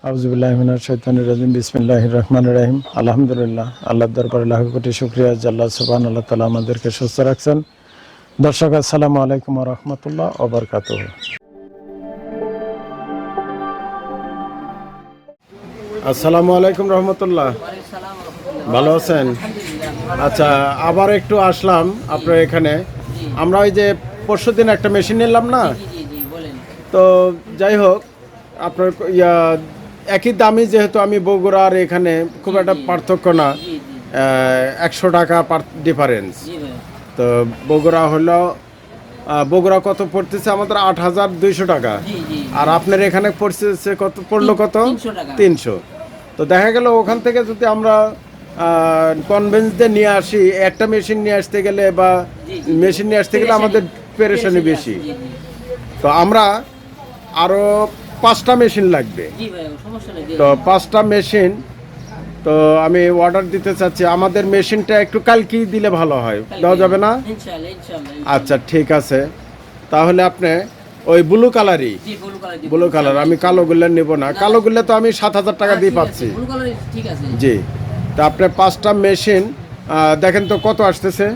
আউযুবিল্লাহি মিনাশ শাইতানির রাজিম বিসমিল্লাহির রহমানির রহিম আলহামদুলিল্লাহ আল্লাহর দরবারে লাখ কোটি শুকরিয়া যে আল্লাহ সুবহানাহু ওয়া তাআলা আমাদেরকে সুস্থ রাখছেন। দর্শক আসসালামু আলাইকুম ওয়া রাহমাতুল্লাহ ওয়া বারাকাতুহু। আসসালামু আলাইকুম রহমতুল্লাহ, ভালো আছেন? আচ্ছা, আবার একটু আসলাম আপনার এখানে। আমরা ওই যে পরশুদিন একটা মেশিন নিলাম না, তো যাই হোক আপনার একই দামি, যেহেতু আমি বগুড়া আর এখানে খুব একটা পার্থক্য না, 100 টাকা ডিফারেন্স। তো বগুড়া কত পড়তেছে আমাদের 8,200 টাকা, আর আপনার এখানে পড়তেছে কত পড়লো, কত 300। তো দেখা গেল ওখান থেকে যদি আমরা কনভেন্স দিয়ে নিয়ে আসি, একটা মেশিন নিয়ে আসতে গেলে বা মেশিন নিয়ে আসতে গেলে আমাদের পেরেশানি বেশি। তো আমরা আরও 5টা মেশিন লাগবে। তো 5টা মেশিন তো আমি অর্ডার দিতে চাচ্ছি। আমাদের মেশিনটা একটু কালকেই দিলে ভালো হয়, দেওয়া যাবে না? আচ্ছা ঠিক আছে, তাহলে আপনি ওই ব্লু কালার, আমি কালো গুল্লা নেব না। কালো গুল্লা তো আমি 7,000 টাকা দিয়ে পাচ্ছি। জি, তা আপনি 5টা মেশিন দেখেন তো কত আসতেছে।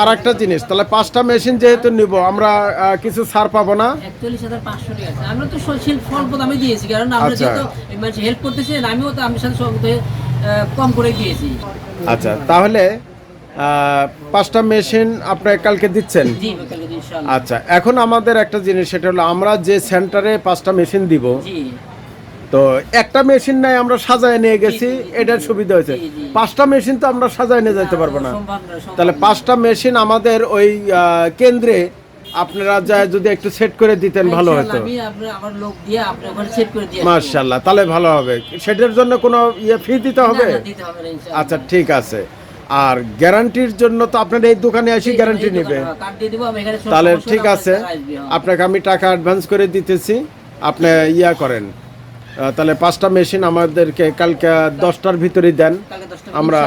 আর একটা জিনিস, তাহলে 5টা মেশিন যেহেতু নিব, আমরা কিছু ছাড় পাবো না? 41,500 টাকা আছে। আমরা তো স্বল্প দামে দিয়েছি, কারণ আমরা যেহেতু মানুষ হেল্প করতেছেন, আমিও তো আমার সাথে সঙ্গে কম করে দিয়েছি। আচ্ছা, তাহলে 5টা মেশিন আপনি কালকে দিচ্ছেন? জি, কালকে ইনশাআল্লাহ। আচ্ছা, এখন আমাদের একটা জিনিস, সেটা হলো আমরা যে সেন্টারে 5টা মেশিন দিব, জি, তো একটা মেশিন নাই আমরা সাজায় নিয়ে গেছি, এটার সুবিধা হয়েছে। 5টা মেশিন তো আমরা সাজায় নিয়ে যেতে পারবো না। তাহলে 5টা মেশিন আমাদের ওই কেন্দ্রে আপনারা যায় যদি একটু সেট করে দিতেন ভালো হতো। আমি আমার লোক দিয়ে আপনি ওখানে সেট করে দিয়ে মাশাআল্লাহ, তাহলে ভালো হবে। সেটার জন্য কোনো ফি দিতে হবে? আচ্ছা ঠিক আছে। আর গ্যারান্টির জন্য তো আপনার এই দোকানে এসে গ্যারান্টি নেবে, তাহলে ঠিক আছে। আপনাকে আমি টাকা অ্যাডভান্স করে দিতেছি, আপনি করেন। তাহলে 5টা মেশিন আমাদেরকে কালকে 10টার ভিতরেই দেন। আমরা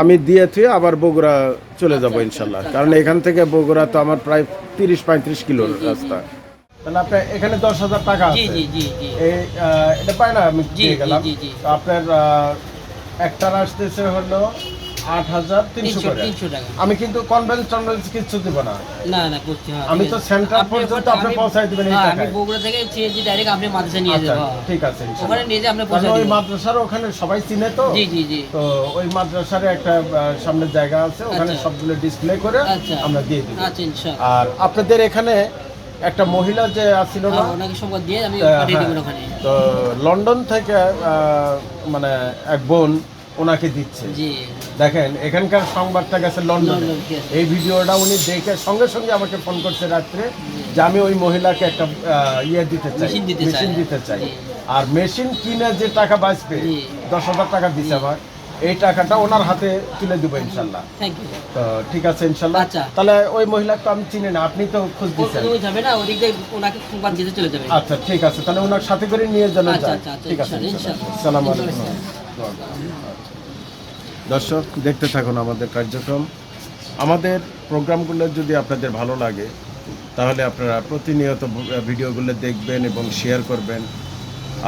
আমি দিয়ে থুয়ে আবার বগুড়া চলে যাব ইনশাল্লাহ, কারণ এখান থেকে বগুড়া তো আমার প্রায় 30-35 কিলোর রাস্তা। তাহলে আপনার এখানে 10,000 টাকা আছে, এটা পাই না, আমি দিয়ে গেলাম। আপনার একটার আসতেছে হলো 8,300 করে। আমি কিন্তু কনভেন্স কিছু দিব না, আমি তো সেন্টার পর্যন্ত আপনি পৌঁছাই দিবেন এই টাকা। আমি বগুড়া থেকে সিএনজি ডাইরেক্ট আপনি মাদ্রাসা নিয়ে যাব। ঠিক আছে, ওখানে নিয়ে যে আপনি পৌঁছে ওই মাদ্রাসার ওখানে সবাই চিনে তো। জি। তো ওই মাদ্রাসার একটা সামনে জায়গা আছে, ওখানে সবগুলো ডিসপ্লে করে আমরা দিয়ে দিব। আচ্ছা ইনশাআল্লাহ। আর আপনাদের এখানে একটা মহিলা যে আছিল না, ওনাকে সংবাদ দিয়ে আমি পাঠিয়ে দেব ওখানে। তো লন্ডন থেকে মানে এক বোন ওনাকে দিচ্ছে। জি, দেখেন এখানকার সংবাদটা গেছে লন্ডনে। এই ভিডিওটা উনি দেখে সঙ্গে সঙ্গে আমাকে ফোন করছে রাত্রে, যে আমি ওই মহিলাকে একটা মেশিন দিতে চাই। আর মেশিন কিনে যে টাকা বাঁচবে, 10,000 টাকা দিচ্ছে আমার, এই টাকাটা ওনার হাতে তুলে দেবো ইনশাল্লাহ। তো ঠিক আছে ইনশাল্লাহ। তাহলে ওই মহিলাকে তো আমি চিনি না, আপনি তো খোঁজ দিচ্ছেন। আচ্ছা ঠিক আছে, তাহলে ওনার সাথে করে নিয়ে যান। ঠিক আছে, আসসালামু আলাইকুম। দর্শক দেখতে থাকুন আমাদের কার্যক্রম। আমাদের প্রোগ্রামগুলো যদি আপনাদের ভালো লাগে, তাহলে আপনারা প্রতিনিয়ত ভিডিওগুলো দেখবেন এবং শেয়ার করবেন।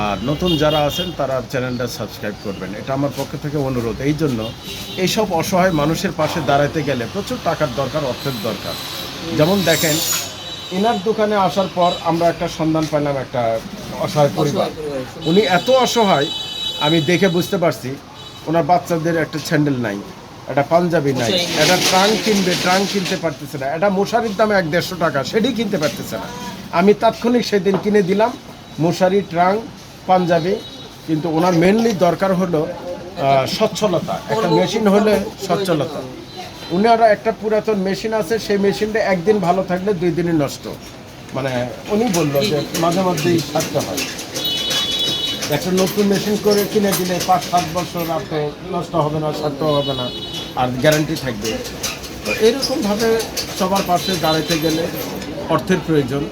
আর নতুন যারা আছেন তারা চ্যানেলটা সাবস্ক্রাইব করবেন, এটা আমার পক্ষ থেকে অনুরোধ। এই জন্য এইসব অসহায় মানুষের পাশে দাঁড়াতে গেলে প্রচুর টাকার দরকার, অর্থের দরকার। যেমন দেখেন, এনার দোকানে আসার পর আমরা একটা সন্ধান পেলাম, একটা অসহায় পরিবার। উনি এত অসহায়, আমি দেখে বুঝতে পারছি ওনার বাচ্চাদের একটা স্যান্ডেল নাই, একটা পাঞ্জাবি নাই, একটা ট্রাঙ্ক কিনতে পারতেছে না, একটা মশারির দামে 150 টাকা, সেটি কিনতে পারতেছে না। আমি তাৎক্ষণিক সেদিন কিনে দিলাম মশারি, ট্রাঙ্ক, পাঞ্জাবি। কিন্তু ওনার মেনলি দরকার হলো সচ্ছলতা, একটা মেশিন হলে সচ্ছলতা। উনারা একটা পুরাতন মেশিন আছে, সেই মেশিনটা একদিন ভালো থাকলে 2 দিনই নষ্ট। মানে উনি বললো যে মাঝে মধ্যেই থাকতে হয়। একটা নতুন মেশিন করে কিনে দিলে 5-7 বছর আপনার নষ্ট হবে না, সারতে হবে না, আর গ্যারান্টি থাকবে। তো এরকমভাবে সবার পাশে দাঁড়াতে গেলে অর্থের প্রয়োজন।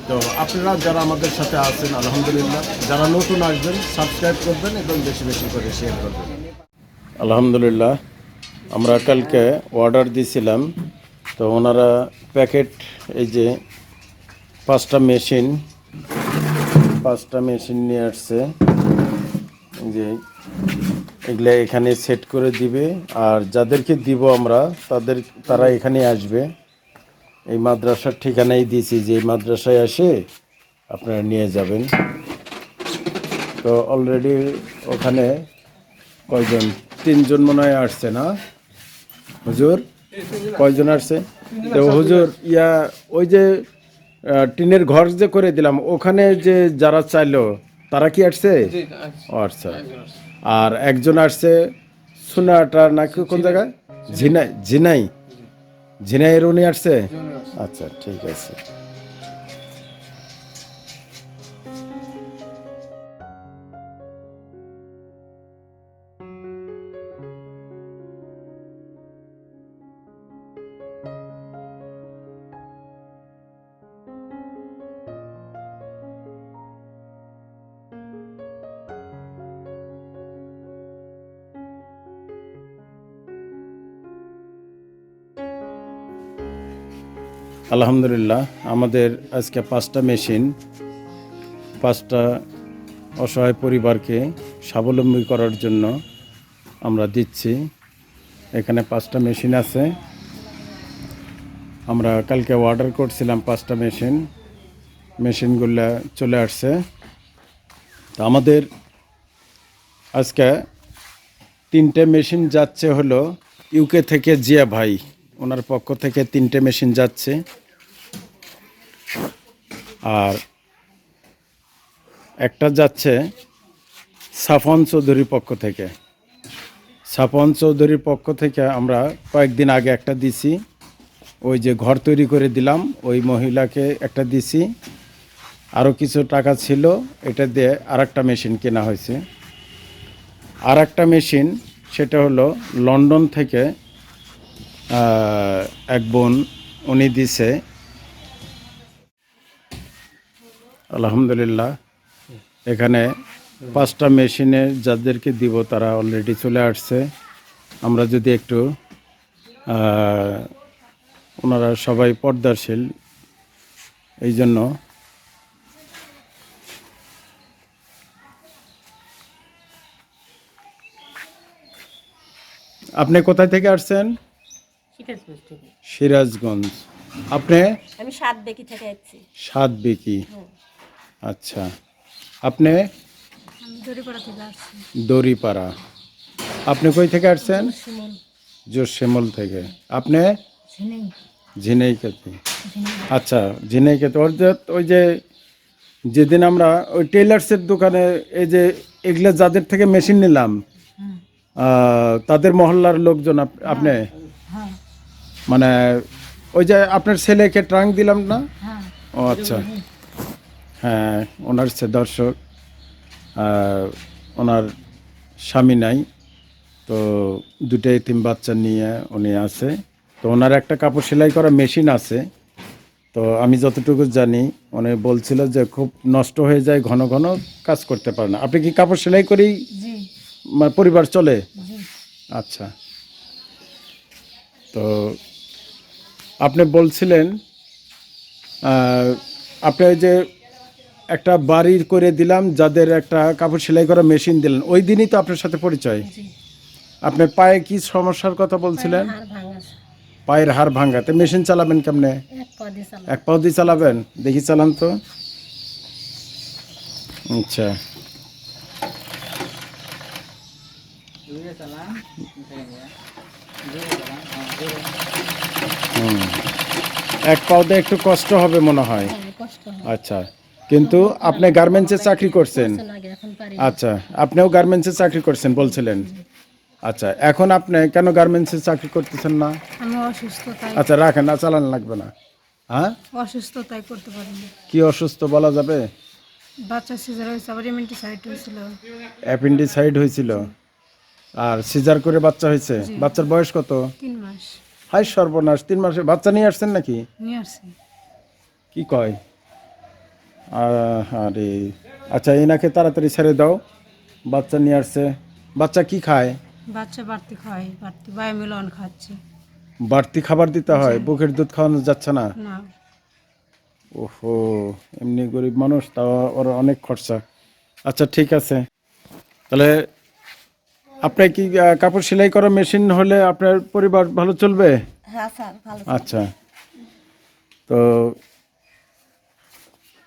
তো আপনারা যারা আমাদের সাথে আছেন আলহামদুলিল্লাহ, যারা নতুন আসবেন সাবস্ক্রাইব করবেন এবং বেশি বেশি করে শেয়ার করবেন। আলহামদুলিল্লাহ, আমরা কালকে অর্ডার দিয়েছিলাম, তো ওনারা প্যাকেট এই যে 5টা মেশিন 5টা মেশিন নিয়ে আসছে, যে এগুলা এখানে সেট করে দিবে। আর যাদেরকে দিব আমরা তারা এখানে আসবে। এই মাদ্রাসার ঠিকানাই দিয়েছি যে এই মাদ্রাসায় আসে আপনারা নিয়ে যাবেন। তো অলরেডি ওখানে কয়জন, 3জন মনে হয় আসছে না হুজুর? কয়জন আসছে? তো হুজুর ওই যে টিনের ঘর যে করে দিলাম ওখানে যে যারা চাইলো তারা কি আসছে? ও আচ্ছা। আর একজন আসছে সোনাটা নাকি কোন জায়গায়, ঝিনাইয়ের উনি আসছে। আচ্ছা ঠিক আছে। আলহামদুলিল্লাহ, আমাদের আজকে 5টা মেশিন 5টা অসহায় পরিবারকে স্বাবলম্বী করার জন্য আমরা দিচ্ছি। এখানে 5টা মেশিন আছে। আমরা কালকে অর্ডার করছিলাম 5টা মেশিনগুলো চলে আসছে। তো আমাদের আজকে 3টে মেশিন যাচ্ছে হলো ইউকে থেকে, জিয়া ভাই ওনার পক্ষ থেকে 3টে মেশিন যাচ্ছে। আর একটা যাচ্ছে সাফন চৌধুরীর পক্ষ থেকে। সাফন চৌধুরীর পক্ষ থেকে আমরা কয়েকদিন আগে একটা দিছি, ওই যে ঘর তৈরি করে দিলাম ওই মহিলাকে একটা দিছি। আরও কিছু টাকা ছিল, এটা দিয়ে আরেকটা মেশিন কেনা হয়েছে। আরেকটা মেশিন সেটা হলো লন্ডন থেকে এক বোন উনি দিছে। আলহামদুলিল্লাহ, এখানে 5টা মেশিনে যাদেরকে দিব তারা অলরেডি চলে আসছে। আমরা যদি একটু ওনারা সবাই পর্দাশীল, এই জন্য আপনি কোথায় থেকে আসছেন? সিরাজগঞ্জ। আপনি? আমি 7 বেকি থেকে আসছি। 7 বেকি। আচ্ছা, আপনি? আমি দড়িপাড়া থেকে আসছি। দড়িপাড়া। আপনি কই থেকে আসছেন? জোশিমল থেকে। আপনি? ঝিনাইগাতি। আচ্ছা, ঝিনাইগাতি। ওই যে যেদিন আমরা ওই টেইলার্সের দোকানে এই যে এগুলা যাদের থেকে মেশিন নিলাম তাদের মহল্লার লোকজন আপনি? মানে ওই যে আপনার ছেলেকে ট্রাঙ্ক দিলাম না? ও আচ্ছা, হ্যাঁ। ওনার দর্শক, ওনার স্বামী নাই, তো 2টা এতিম বাচ্চা নিয়ে উনি আছে। তো ওনার একটা কাপড় সেলাই করা মেশিন আছে। তো আমি যতটুকু জানি উনি বলছিল যে খুব নষ্ট হয়ে যায়, ঘন ঘন কাজ করতে পারে না। আপনি কি কাপড় সেলাই করেই পরিবার চলে? আচ্ছা। তো আপনি বলছিলেন আপনি ওই যে একটা বাড়ি করে দিলাম, যাদের একটা কাপড় সেলাই করা মেশিন দিলেন, ওই দিনই তো আপনার সাথে পরিচয়। আপনার পায়ে কি সমস্যার কথা বলছিলেন? পায়ের হাড় ভাঙাতে মেশিন চালাবেন কেমনে? এক পাও দিয়ে চালাবেন? দেখি চালান তো। আচ্ছা, এক পাও দিয়ে একটু কষ্ট হবে মনে হয়। আচ্ছা, কিন্তু আপনি গার্মেন্টসে চাকরি করছেন? আচ্ছা, আপনিও গার্মেন্টসে চাকরি করছেন বলছিলেন। আচ্ছা, এখন আপনি কেন গার্মেন্টসে চাকরি করতেছেন না? আমি অসুস্থ তাই। আচ্ছা, রাখেন, না চালান লাগবে না। হ্যাঁ, অসুস্থ তাই করতে পারিনি। কি অসুস্থ বলা যাবে? বাচ্চা সিজার হয়েছে, আবার এমেন্টিসাইড হয়েছিল। অ্যাপেন্ডিসাইড হয়েছিল আর সিজার করে বাচ্চা হয়েছে। বাচ্চার বয়স কত? 3 মাস। হাই সর্বনাশ, 3 মাসে বাচ্চা নিয়ে আসছেন নাকি? নিয়ে আসছি। কি কয়? আরে আচ্ছা, এনাকে তাড়াতাড়ি ছেড়ে দাও। বাচ্চা নিয়ে আসছে। বাচ্চা কি খায়? বাচ্চা বাড়তি খায়, বাড়তি বায়োমেলন খাচ্ছে। বাড়তি খাবার দিতে হয়? বুকের দুধ খাওয়ানো যাচ্ছে না? না। ওহো, এমনি গরিব মানুষ, তাও ওর অনেক খরচা। আচ্ছা ঠিক আছে, তাহলে আপনার কি কাপড় সেলাই করা মেশিন হলে আপনার পরিবার ভালো চলবে? হ্যাঁ স্যার ভালো। আচ্ছা, তো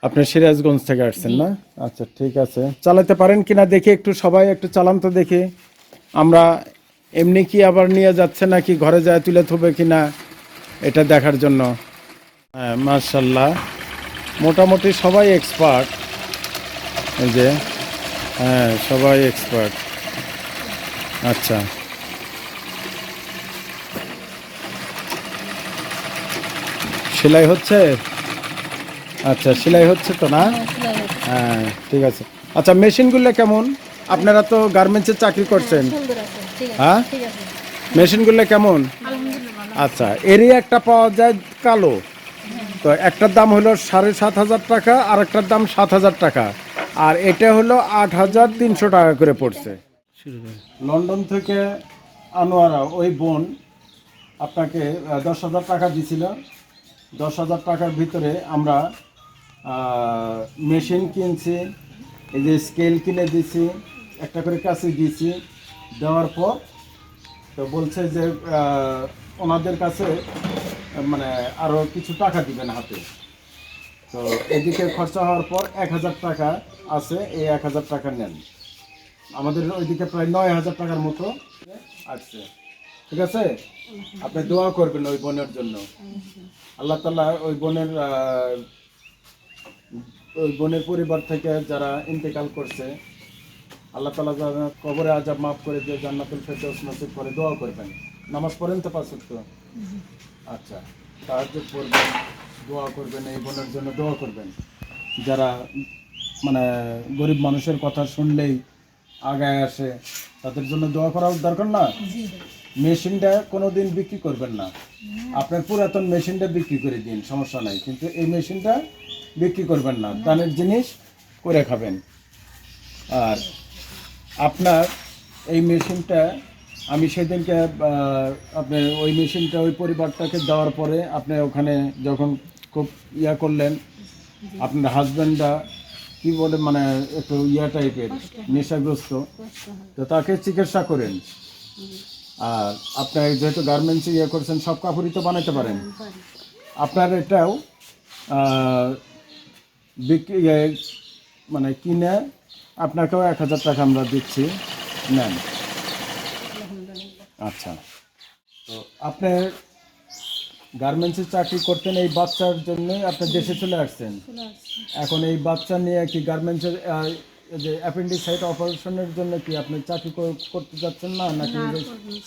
আপনি সিরাজগঞ্জ থেকে আসছেন না? আচ্ছা ঠিক আছে, চালাতে পারেন কিনা দেখি, একটু সবাই একটু চালান তো দেখি। আমরা এমনি কি আবার নিয়ে যাচ্ছে নাকি ঘরে যায় তুলে থবে কিনা এটা দেখার জন্য। হ্যাঁ মার্শাল্লাহ, মোটামুটি সবাই এক্সপার্ট, এই যে, হ্যাঁ সবাই এক্সপার্ট। আচ্ছা, সেলাই হচ্ছে? আচ্ছা সেলাই হচ্ছে তো না? হ্যাঁ ঠিক আছে। আচ্ছা মেশিনগুলো কেমন? আপনারা তো গার্মেন্টসে চাকরি করছেন, সুন্দর আছে, ঠিক আছে, হ্যাঁ ঠিক আছে। মেশিনগুলো কেমন? আলহামদুলিল্লাহ ভালো। আচ্ছা, এরই একটা পাওয়া যায় কালো, তো একটার দাম হলো 7,500 টাকা, আর একটার দাম 7,000 টাকা, আর এটা হলো 8,300 টাকা করে পড়ছে। লন্ডন থেকে আনোয়ারা ওই বোন আপনাকে 10,000 টাকা দিছিল। 10,000 টাকার ভিতরে আমরা মেশিন কিনছি, এই যে স্কেল কিনে দিছি, একটা করে কাছে দিয়েছি। দেওয়ার পর তো বলছে যে ওনাদের কাছে মানে আরও কিছু টাকা দিবেন হাতে। তো এদিকে খরচা হওয়ার পর 1,000 টাকা আছে, এই 1,000 টাকা নেন। আমাদের ওইদিকে প্রায় 9,000 টাকার মতো আসছে। ঠিক আছে, আপনি দোয়া করবেন ওই বোনের জন্য। আল্লাহ তাআলা ওই বোনের পরিবার থেকে যারা ইন্তেকাল করছে, আল্লাহ তাআলা যারা কবরে আযাব মাফ করে দিয়ে জান্নাতুল ফেরদৌস নসিব করে, দোয়া করবেন। নামাজ পড়েন তো 5 ওয়াক্ত? আচ্ছা, তাহাজ্জুদ পড়বেন, দোয়া করবেন, এই বোনের জন্য দোয়া করবেন। যারা মানে গরিব মানুষের কথা শুনলেই আগায় আসে, তাদের জন্য দোয়া করা দরকার না? মেশিনটা কোনোদিন বিক্রি করবেন না, আপনার পুরাতন মেশিনটা বিক্রি করে দিন, সমস্যা নাই, কিন্তু এই মেশিনটা বিক্রি করবেন না, দানের জিনিস করে খাবেন। আর আপনার এই মেশিনটা আমি সেদিনকে আপনি ওই মেশিনটা ওই পরিবারটাকে দেওয়ার পরে আপনি ওখানে যখন খুব করলেন, আপনার হাজব্যান্ডরা কি বলে মানে একটু টাইপের নেশাগ্রস্ত, তো তাকে চিকিৎসা করেন। আর আপনার যেহেতু গার্মেন্টসে করছেন, সব কাপড়ই তো বানাতে পারেন, আপনার এটাও বিক্রি মানে কিনে আপনাকেও 1,000 টাকা আমরা দিচ্ছি, নেন। আচ্ছা, তো আপনার গার্মেন্টসে চাকরি করতেন, এই বাচ্চার জন্য আপনি দেশে চলে আসছেন। এখন এই বাচ্চা নিয়ে কি গার্মেন্টসের যে অ্যাপেন্ডিসাইট অপারেশনের জন্য কি আপনি চাকরি করতে যাচ্ছেন না, নাকি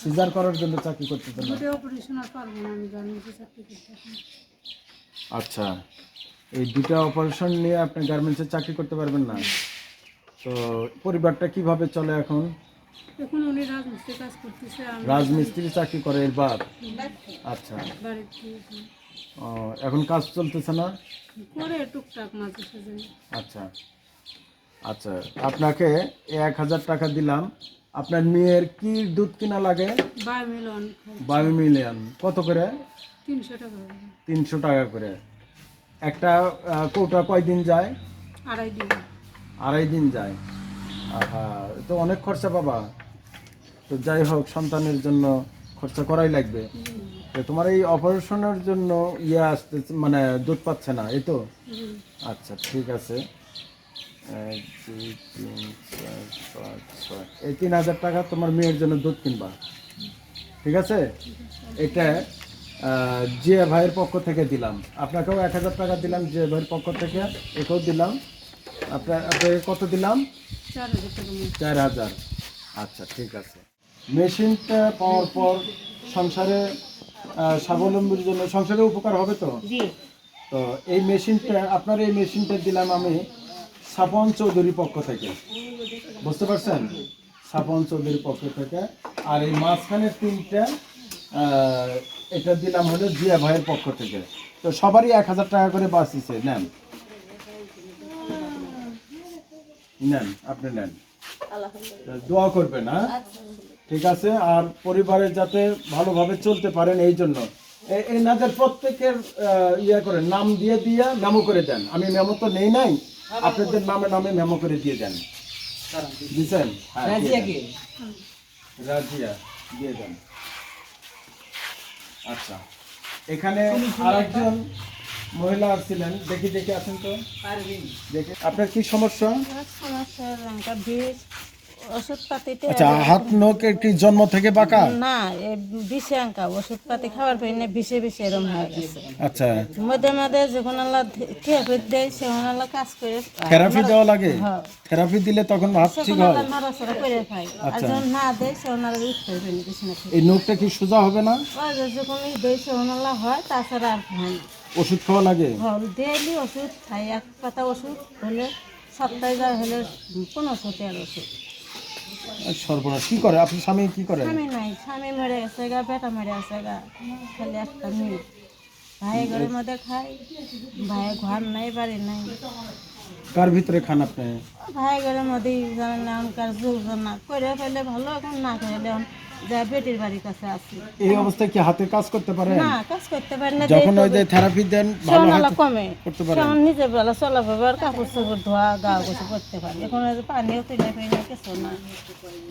সিজার করার জন্য চাকরি করতে চান? অপারেশন আর পারবো না আমি, গার্মেন্টসে চাকরি করতে। আচ্ছা, এই দুটো অপারেশন নিয়ে আপনি গার্মেন্টসে চাকরি করতে পারবেন না, তো পরিবারটা কিভাবে চলে এখন? এখন উনি রাজমিস্ত্রি কাজ করতেছে, আমি রাজমিস্ত্রি চাকরি করে এর বাদ? আচ্ছা, বাড়িতে এখন কাজ চলতেছে না? করে টুকটাক মাঝে সাঝে। আচ্ছা আচ্ছা, আপনাকে 1,000 টাকা দিলাম। আপনার মেয়ের কি দুধ কিনা লাগে? বায়োমিলন বায়োমিলিয়ন কত করে? 300 টাকা। 300 টাকা করে। একটা কৌটা কয়দিন যায়? 2.5 দিন। 2.5 দিন যায়। আহা, তো অনেক খরচা বাবা। তো যাই হোক, সন্তানের জন্য খরচা করাই লাগবে। তো তোমার এই অপারেশনের জন্য আসতে মানে দুধ পাচ্ছে না, এই তো? আচ্ছা ঠিক আছে, 1 2 3 4 5 6, এই 3,000 টাকা তোমার মেয়ের জন্য দুধ কিনবা, ঠিক আছে? এটা জিয়া ভাইয়ের পক্ষ থেকে দিলাম, আপনাকেও 1,000 টাকা দিলাম জিয়া ভাইয়ের পক্ষ থেকে, একেও দিলাম। আপনাকে কত দিলাম? 4,000 টাকা। 4,000। আচ্ছা ঠিক আছে। মেশিনটা পাওয়ার পর সংসারে স্বাবলম্বীর জন্য সংসারে উপকার হবে তো? তো এই মেশিনটা, আপনার এই মেশিনটা দিলাম আমি সাপন চৌধুরীর পক্ষ থেকে, বুঝতে পারছেন? সাপন চৌধুরীর পক্ষ থেকে। আর এই মাঝখানে 3টা এটা দিলাম হলো জিয়া ভাইয়ের পক্ষ থেকে। তো সবারই 1,000 টাকা করে বাঁচিয়েছে, নেন নেন, আপনি নেন, দোয়া করবেন। হ্যাঁ ঠিক আছে, আর পরিবারে যাতে ভালোভাবে চলতে পারেন এই জন্য এনাদের প্রত্যেকের ইয়ে করে নাম দিয়ে মেমো করে দেন। আমি মেমো তো নেই নাই, আপনাদের নামে নামে মেমো করে দিয়ে দেন। দিচ্ছেন? হ্যাঁ, দিয়ে দেন। রাজিয়া দিয়ে দেন। আচ্ছা, এখানে আরেকজন মহিলা ছিলেন, দেখি দেখে আছেন তো দেখে। আপনার কি সমস্যা? সমস্যা বিষ ওষুধপাতিতে আচ্ছা, হাত নখ কি জন্ম থেকে বাঁকা? না, বিষে আঙ্কা ওষুধপাতি খাওয়ার পর বিষে বিষে এরম হয়ে গেছে। আচ্ছা, মধ্যে মধ্যে যখন আল্লাহ থেরাপি দেয় সেখন আল্লাহ কাজ করে। থেরাপি দেওয়া লাগে? হ্যাঁ। থেরাপি দিলে তখন হাত ঠিক সেখন হয়? আল্লাহ নড়াচড়া করে খাই, আর যখন না দেয় সেখন আল্লাহ উঠতে পারি বিছানা থেকে। এই নখটা কি সোজা হবে না? ওই যে যখন দেয় সেখন আল্লাহ হয়, তাছাড়া আর হয় না। ওষুধ খাওয়া লাগে? ডেইলি ওষুধ খাই, এক পাতা ওষুধ হলে সপ্তাহে যা হলে 1500 ওষুধ। সর্বনাশ। কি করে আপনার স্বামী, কি করে? স্বামী নাই, স্বামী মরে গেছে গা, বেটা মরে গেছে গা, খালি একটা মেয়ে। ভাই ঘরের মধ্যে খাই, ভাই ঘর নাই, বাড়ি নাই। কার ভিতরে খান আপনি? ভাই ঘরের মধ্যেই জানেন না, এখনকার যোগজন না করে ফেলে ভালো, এখন না করলে এখন যা বেটির বাড়ির কাছে আছে। এই অবস্থায় কি হাতে কাজ করতে পারেন? না, কাজ করতে পারি না। যখন ওই যে থেরাপি দেন ভালো সেখন হাতে কমে, করতে পারেন? সেখন নিজে বেলা চলা ব্যবহার, কাপড় চাপড় ধোয়া, গা গোসল করতে পারি। এখন ওই যে পানিও তুলে পাই না, কিছু না।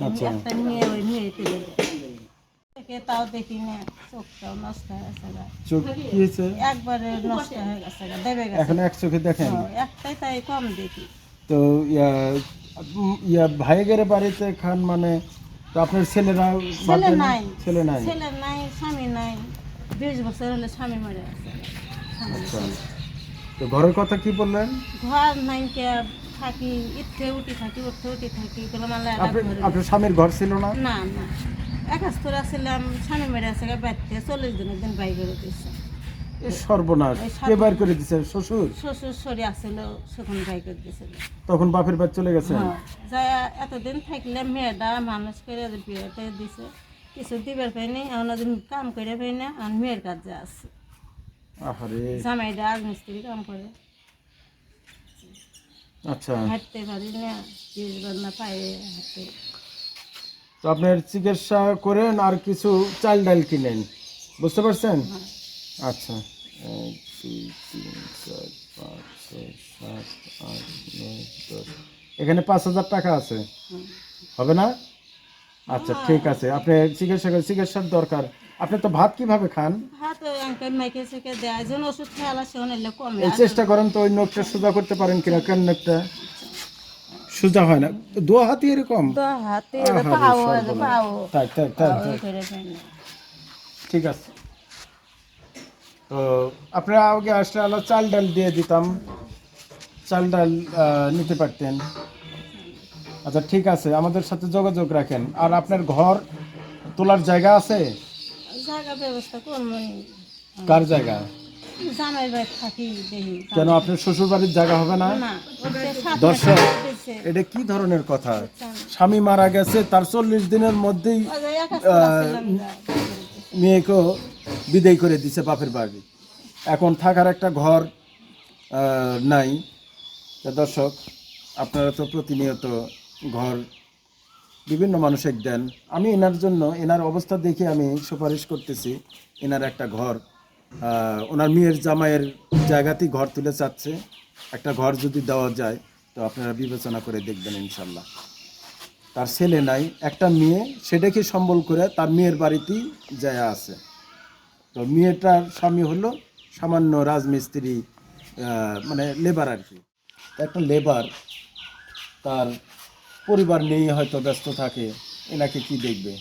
আচ্ছা। একটা মেয়ে, ওই মেয়ে তুলে দেয়, তাও দেখি না, চোখটাও নষ্ট হয়ে গেছে গা। চোখ কি হয়েছে? একবারে নষ্ট হয়ে গেছে গা, দেবে গেছে। এখন এক চোখে দেখেন? একটাই, তাই কম দেখি। তো ভাইয়ের বাড়িতে খান মানে? তো আপনার ছেলেরা ছেলে বাড়িতে নাই, ছেলে নাই? ছেলে নাই, স্বামী নাই। 20 বছর হলে স্বামী মরে গেছে। আচ্ছা, তো ঘরের কথা কি বললেন? ঘর নাই, কে থাকি, ইচ্ছে উঠি থাকি, উঠতে উঠি থাকি। আপনার স্বামীর ঘর ছিল না? না না, একাস্তরা ছিলাম, স্বামী মেরে আছে বাড়িতে 40 দিনের দিন বাই করে দিচ্ছে। এ সর্বনাশ। কে বাইর করে দিছে? শ্বশুর? শ্বশুর শরী আসছিল, সেখান বাই করে দিয়েছিল। তখন বাপের বাড়ি চলে গেছে? যা এতদিন থাকলে মেয়েটা মানুষ করে বিয়েটা দিছে, কিছু দিবার পাইনি, এখন কাম করে পাই না, আর মেয়ের কাজে আছে। আহারে। জামাইটা রাজমিস্ত্রি কাম করে, আচ্ছা, হাঁটতে পারি না, তিনবার না পায়ে হাঁটতে। তো আপনার চিকিৎসা করেন আর কিছু চাল ডাল কিনেন, বুঝতে পারছেন? আচ্ছা, 1 2 3 4 5 6 7 8 9 10, এখানে 5000 টাকা আছে, হবে না? আচ্ছা, ঠিক আছে। আপনি চিকিৎসার দরকার। আপনি তো ভাত কিভাবে খান? ভাত ওই আঙ্কেল মাইকে সেকে দেয়, যেন ওষুধ খেয়ালা সে অনেক কমে। এই চেষ্টা করেন তো ওই নখটা সোজা করতে পারেন কিনা। কেন নখটা সোজা হয় না? দু হাতই এরকম? তো হাতে আহারে, পাও, সর্বনাশ। পাও তাই তাই তাই তাই। করে পাই না। ঠিক আছে, তো আপনারা আগে আসলে আমরা চাল ডাল দিয়ে দিতাম, চাল ডাল নিতে পারতেন। আচ্ছা, ঠিক আছে, আমাদের সাথে যোগাযোগ রাখেন। আর আপনার ঘর তোলার জায়গা আছে? জায়গা ব্যবস্থা করবো নি। কার জায়গা? জামাই বাড়ি থাকি দেখি। কেন আপনার শ্বশুর বাড়ির জায়গা হবে না? না, ওতে সাত দর্শক, মাস দিছে। এটা কি ধরনের কথা? স্বামী মারা গেছে, তার 40 দিনের মধ্যেই ওই যে একাস্তরা ছিলাম যা, মেয়েকেও বিদায় করে দিছে বাপের বাড়ি। এখন থাকার একটা ঘর নাই। তা দর্শক, আপনারা তো প্রতিনিয়ত ঘর বিভিন্ন মানুষের দেন। আমি এনার জন্য, এনার অবস্থা দেখে আমি সুপারিশ করতেছি, এনার একটা ঘর, ওনার মেয়ের জামাইয়ের জায়গাতেই ঘর তুলে চাচ্ছে। একটা ঘর যদি দেওয়া যায় তো আপনারা বিবেচনা করে দেখবেন ইনশাল্লাহ। তার ছেলে নাই, একটা মেয়ে, সেটাকে সম্বল করে তার মেয়ের বাড়িতেই যায় আছে। তো মেয়েটার স্বামী হলো সামান্য রাজমিস্ত্রি, মানে লেবার আর কি। একটা লেবার, তার পরিবার নেই, হয়তো ব্যস্ত থাকে, এনাকে কি দেখবে?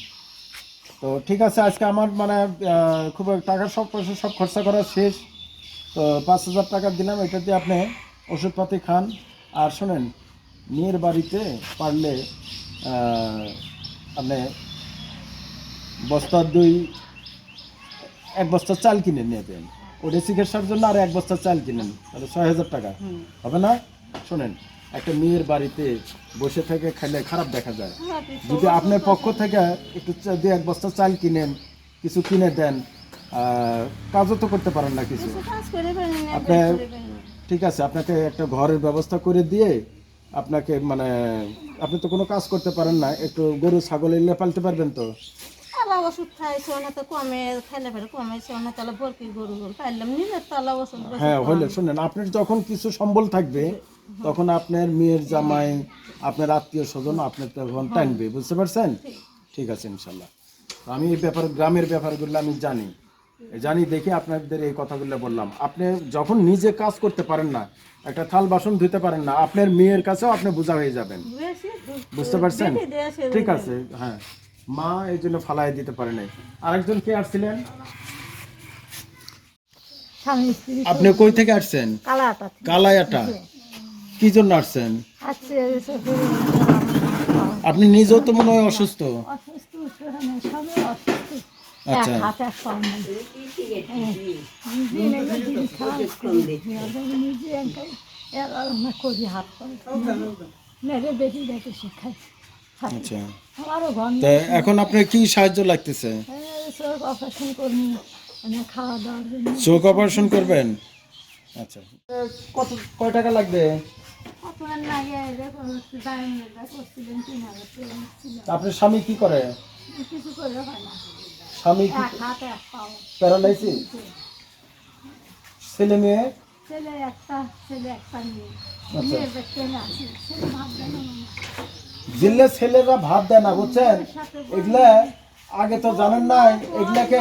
তো ঠিক আছে, আজকে আমার মানে খুব টাকা সব পয়সা সব খরচা করা শেষ। তো 5000 টাকা দিলাম, এটা দিয়ে আপনি ওষুধপাতি খান। আর শোনেন, মেয়ের বাড়িতে পারলে আপনি এক বস্তা চাল কিনে নিয়ে দেন, ওটা চিকিৎসার জন্য। আর 1 বস্তা চাল কিনেন, তাহলে 6000 টাকা হবে না? শোনেন, একটা মেয়ের বাড়িতে বসে থেকে খেলে খারাপ দেখা যায়। যদি আপনার পক্ষ থেকে একটু 1 বস্তা চাল কিনেন, কিছু কিনে দেন, কাজও তো করতে পারেন না কিছু। কাজ করে পাই না, আপনি ঠিক আছে, আপনাকে একটা ঘরের ব্যবস্থা করে দিয়ে, আপনাকে মানে আপনি তো কোনো কাজ করতে পারেন না, একটু গরু ছাগল এগুলো পালতে পারবেন তো? আবার ওষুধ খাইছে না তো কমে খাইলে ফেলে কমেছে না তাহলে ভর্তি গরু গরু পাইলাম নিজের তালা ওষুধ হ্যাঁ হইলে শুনেন, আপনার যখন কিছু সম্বল থাকবে তখন আপনার মেয়ের জামাই, আপনার আত্মীয় স্বজন আপনার তখন টানবে, বুঝতে পারছেন? ঠিক আছে ইনশাল্লাহ। আমি এই ব্যাপার, গ্রামের ব্যাপারগুলো আমি জানি দেখে আপনাদের এই কথাগুলো বললাম। আপনি যখন নিজে কাজ করতে পারেন না, একটা থাল বাসন ধুতে পারেন না, আপনার মেয়ের কাছেও আপনি বোঝা হয়ে যাবেন, বুঝতে পারছেন? ঠিক আছে, হ্যাঁ, মা এই জন্য ফালাই দিতে পারে নাই। আরেকজন কে আসছিলেন? আপনি কই থেকে আসছেন? কালায়াটা। কি জন্য আসছেন? আপনি নিজেও তো মনে হয় অসুস্থ। আচ্ছা, আচ্ছা। তা এখন আপনার কি সাহায্য লাগতেছে? চোখ অপারেশন করবেন? আচ্ছা, কয় টাকা লাগবে? আপনার স্বামী কি করে? স্বামী কি প্যারালাইসিস? ছেলে মেয়ে? জিল্লে ছেলেরা ভাত দেয় না, বুঝছেন? এগুলা আগে তো জানেন নাই, এগুলাকে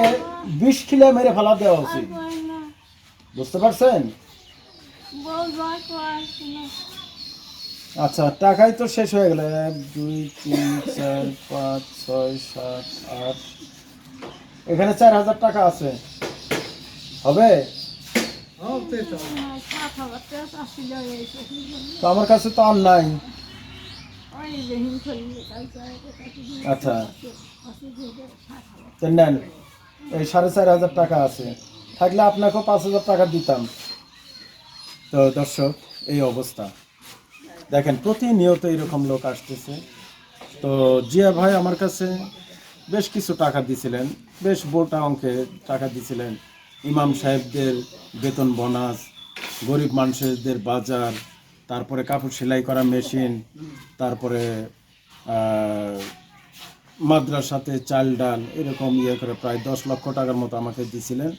বিষ খিলে মেরে ফেলা দেওয়া উচিত, বুঝতে পারছেন? আচ্ছা, টাকাই তো শেষ হয়ে গেল। 1 2 3 4 5 6 7 8, এখানে 4000 টাকা আছে, হবে? তো আমার কাছে তো আর নাই। আচ্ছা, তো নেন, এই 4500 টাকা আছে, থাকলে আপনাকেও 5000 টাকা দিতাম। তো দর্শক, এই অবস্থা দেখেন, প্রতিনিয়ত এরকম লোক আসতেছে। তো জিয়া ভাই আমার কাছে বেশ কিছু টাকা দিছিলেন, বেশ মোটা অঙ্কের টাকা দিছিলেন। ইমাম সাহেবদের বেতন বোনাস, গরিব মানুষদের বাজার, তারপরে কাপড় সেলাই করা মেশিন, তারপরে মাদ্রাসাতে চাল ডাল, এরকম করে প্রায় 10 লক্ষ টাকার মতো আমাকে দিছিলেন।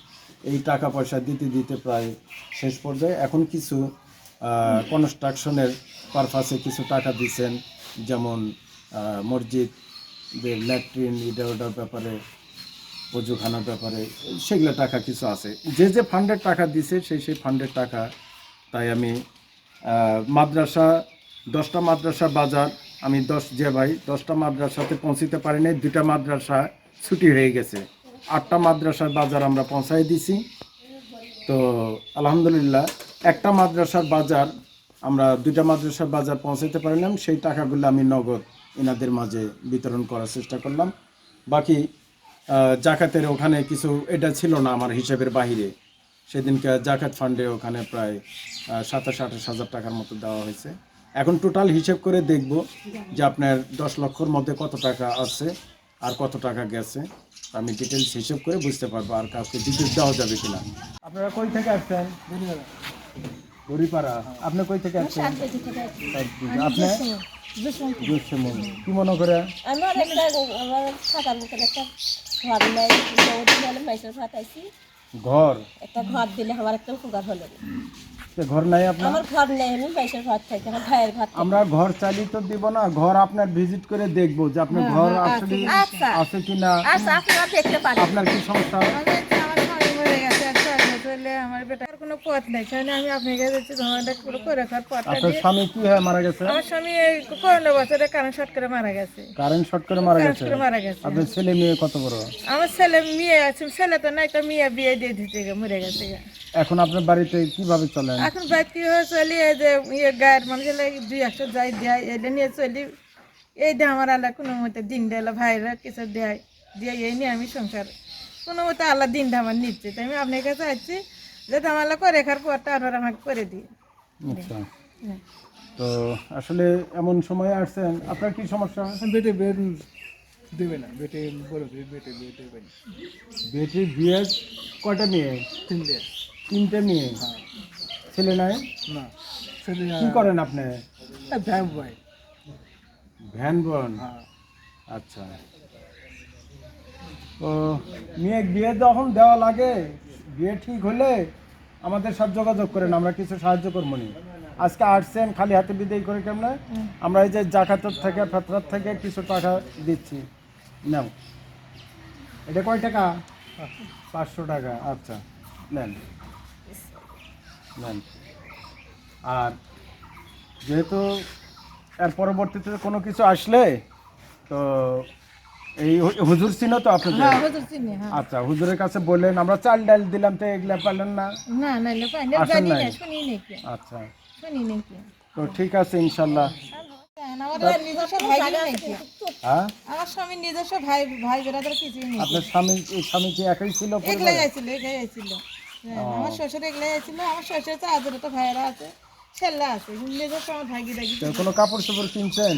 এই টাকা পয়সা দিতে দিতে প্রায় শেষ পর্যায়ে এখন কিছু কনস্ট্রাকশনের পারপাসে কিছু টাকা দিচ্ছেন, যেমন মসজিদের ল্যাট্রিন ওটার ব্যাপারে, অজুখানার ব্যাপারে, সেগুলো টাকা কিছু আছে। যে ফান্ডের টাকা দিছে সেই ফান্ডের টাকা। তাই আমি মাদ্রাসা 10টা মাদ্রাসা বাজার, আমি 10টা মাদ্রাসাতে পৌঁছিতে পারি নাই, 2টা মাদ্রাসা ছুটি হয়ে গেছে, 8টা মাদ্রাসার বাজার আমরা পৌঁছাই দিছি। তো আলহামদুলিল্লাহ, একটা মাদ্রাসার বাজার, আমরা 2টা মাদ্রাসার বাজার পৌঁছাতে পারলাম। সেই টাকাগুলো আমি নগদ এনাদের মাঝে বিতরণ করার চেষ্টা করলাম। বাকি জাকাতের ওখানে কিছু, এটা ছিল না আমার হিসেবের বাহিরে, সেদিনকে জাকাত ফান্ডে ওখানে প্রায় 27-28 হাজার টাকার মতো দেওয়া হয়েছে। এখন টোটাল হিসেব করে দেখব যে আপনার 10 লক্ষর মধ্যে কত টাকা আছে আর কত টাকা গেছে। আমি ডিটেলস হিসেব করে বুঝতে পারবো আর কাউকে ডিটেলস দেওয়া যাবে কিনা। আপনারা কই থেকে আসছেন? গরিপাড়া। আপনি কই থেকে আসছেন? আপনি কি মনে করে? আমার থাকার মতন একটা ঘর নাই, ঘর একটা ঘর দিলে আমার একটা উপকার হলো। ঘর নাই আপনার? আমার ঘর নেই, আমি পয়সার ঘর থাকি, আমার ভাইয়ের ঘর। আমরা ঘর চাইলে তো দিব না, ঘর আপনার ভিজিট করে দেখবো যে আপনার ঘর আসলে আছে কিনা। আচ্ছা, আপনারা দেখতে পারেন। আপনার কি সমস্যা? আমার বেটার কোনো পথ নেই, আমি আপনার কাছে যাচ্ছি, আমাদের পুরো করে খাওয়ার পথ। আপনার স্বামী কি হয়ে মারা গেছে? আমার স্বামী এই করোনা বছরে কারেন্ট শর্ট করে মারা গেছে। কারেন্ট শর্ট করে মারা গেছে? মারা গেছে। আপনার ছেলে মেয়ে কত বড়? আমার ছেলে মেয়ে আছে, ছেলে তো নাই, তো মেয়ে বিয়ে দিয়ে দিতে মরে গেছে। এখন আপনার বাড়িতে কিভাবে চলেন? এখন বাইক কি হয়ে চলি, এই যে গায়ের মানুষের 200 যাই দেয়, এটা নিয়ে চলি। এই দিয়ে আমার আল্লাহ কোনো মতে দিন দেয়, ভাইরা কিছু দেয় দিয়ে এই নিয়ে আমি সংসার কোনো মতো আল্লাহ দিনটা আমার নিচ্ছে। তাই আমি আপনার কাছে আসছি যাতে আমার করে খাওয়ার পরটা আপনারা আমাকে করে দিই। আচ্ছা, তো আসলে এমন সময় আসছেন, আপনার কি সমস্যা? বেটে বের দেবে না, বেটে বলো বেটে বিয়ে দেবে না। বেটির বিয়ে কয়টা মেয়ে? 3টে মেয়ে। ছেলে নাই? না, ছেলে কি করেন আপনি? ভ্যান ভাই। ভ্যান বোন? হ্যাঁ। আচ্ছা, তো মেয়ে বিয়ে যখন দেওয়া লাগে, বিয়ে ঠিক হলে আমাদের সাথে যোগাযোগ করেন, আমরা কিছু সাহায্য করবো নি। আজকে আসছেন খালি হাতে বিদায় করে কেমন? আমরা এই যে জাকাতের থেকে ফেতরাত থেকে কিছু টাকা দিচ্ছি, নাও। এটা কয় টাকা? 500 টাকা। আচ্ছা নেন নেন। আর যেহেতু এর পরবর্তীতে কোনো কিছু আসলে তো এই হুজুর চিনো তো আপনাদের? হ্যাঁ হুজুর চিনি, হ্যাঁ। আচ্ছা, হুজুরের কাছে বললেন আমরা চাল ডাল দিলাম, তো এগুলা পারলেন না? না নাইলে পাইনি, আসেন জানি নাই? না, শুনি নাকি, আচ্ছা, শুনি নাকি। তো ঠিক আছে ইনশাল্লাহ। আমার নিজস্ব ভাই নাকি, হ্যাঁ, আমার স্বামী নিজস্ব ভাই ভাই বেড়াদের কিছুই নেই। আপনার স্বামী কি একাই ছিল এগুলাই পরিবারে? আইছিল, এগুলাই আইছিল। হ্যাঁ, আমার শ্বশুর এগুলাই আইছিল। আমার শ্বশুর তো আদর তো ভাইয়েরা আছে, ছেলে আছে, নিজস্ব আমার ভাগি দাগি তো কোনো কাপড় চোপড় কিনছেন?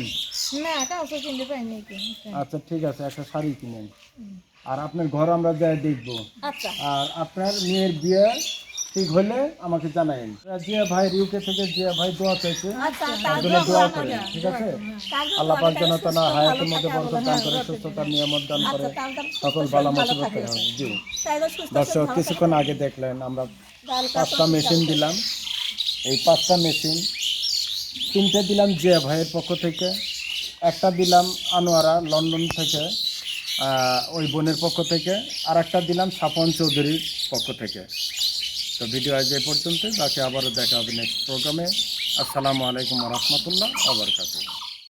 না, কাউকে কিনতে পাইনি কি। আচ্ছা ঠিক আছে, একটা শাড়ি কিনেন। আর আপনার ঘর আমরা যাই দেখবো। আচ্ছা আর আপনার মেয়ের বিয়ে ঠিক হলে আমাকে জানাবেন। জিয়া ভাই ইউকে থেকে জিয়া ভাই দোয়া চাইছে, তার জন্য দোয়া করেন, ঠিক আছে? আল্লাহ পাক যেন তার হায়াতের মধ্যে বরকত দান করে, সুস্থতার নিয়ামত দান করে, সকল বালা মুসিবত থেকে। জি দর্শক, কিছুক্ষণ আগে দেখলেন আমরা 5টা মেশিন দিলাম। এই 5টা মেশিন 3টে দিলাম জিয়া ভাইয়ের পক্ষ থেকে, একটা দিলাম আনোয়ারা লন্ডন থেকে ওই বোনের পক্ষ থেকে, আর একটা দিলাম স্বপন চৌধুরীর পক্ষ থেকে। তো ভিডিও আজ এই পর্যন্ত, বাকি আবারও দেখা হবে নেক্সট প্রোগ্রামে। আসসালামু আলাইকুম ওয়া রাহমাতুল্লাহ ওয়া বারাকাতুহু।